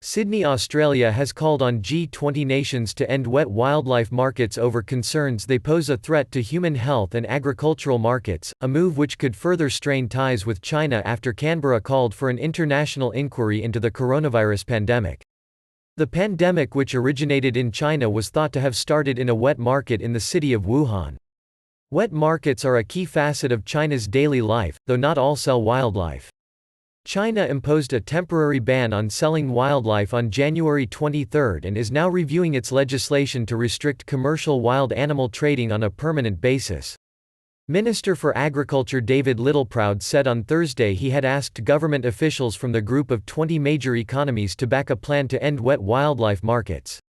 Sydney, Australia has called on G20 nations to end wet wildlife markets over concerns they pose a threat to human health and agricultural markets, a move which could further strain ties with China after Canberra called for an international inquiry into the coronavirus pandemic. The pandemic, which originated in China, was thought to have started in a wet market in the city of Wuhan. Wet markets are a key facet of China's daily life, though not all sell wildlife. China imposed a temporary ban on selling wildlife on January 23 and is now reviewing its legislation to restrict commercial wild animal trading on a permanent basis. Minister for Agriculture David Littleproud said on Thursday he had asked government officials from the group of 20 major economies to back a plan to end wet wildlife markets.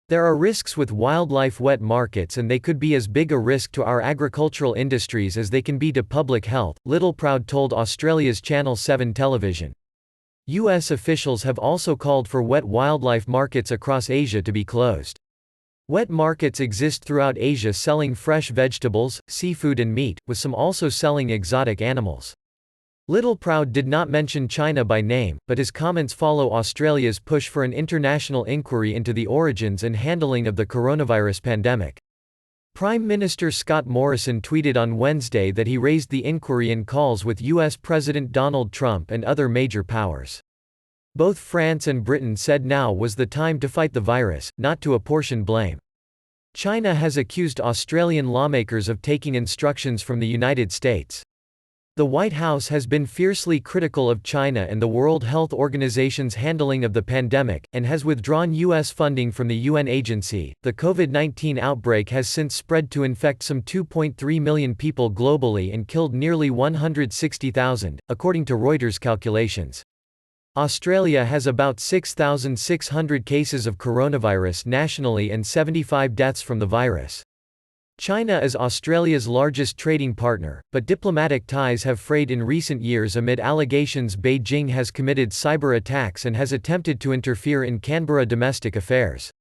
There are risks with wildlife wet markets, and they could be as big a risk to our agricultural industries as they can be to public health, Littleproud told Australia's Channel 7 television. U.S. officials have also called for wet wildlife markets across Asia to be closed. Wet markets exist throughout Asia selling fresh vegetables, seafood and meat, with some also selling exotic animals. Littleproud did not mention China by name, but his comments follow Australia's push for an international inquiry into the origins and handling of the coronavirus pandemic. Prime Minister Scott Morrison tweeted on Wednesday that he raised the inquiry in calls with U.S. President Donald Trump and other major powers. Both France and Britain said now was the time to fight the virus, not to apportion blame. China has accused Australian lawmakers of taking instructions from the United States. The White House has been fiercely critical of China and the World Health Organization's handling of the pandemic, and has withdrawn U.S. funding from the UN agency. The COVID-19 outbreak has since spread to infect some 2.3 million people globally and killed nearly 160,000, according to Reuters calculations. Australia has about 6,600 cases of coronavirus nationally and 75 deaths from the virus. China is Australia's largest trading partner, but diplomatic ties have frayed in recent years amid allegations Beijing has committed cyber attacks and has attempted to interfere in Canberra domestic affairs.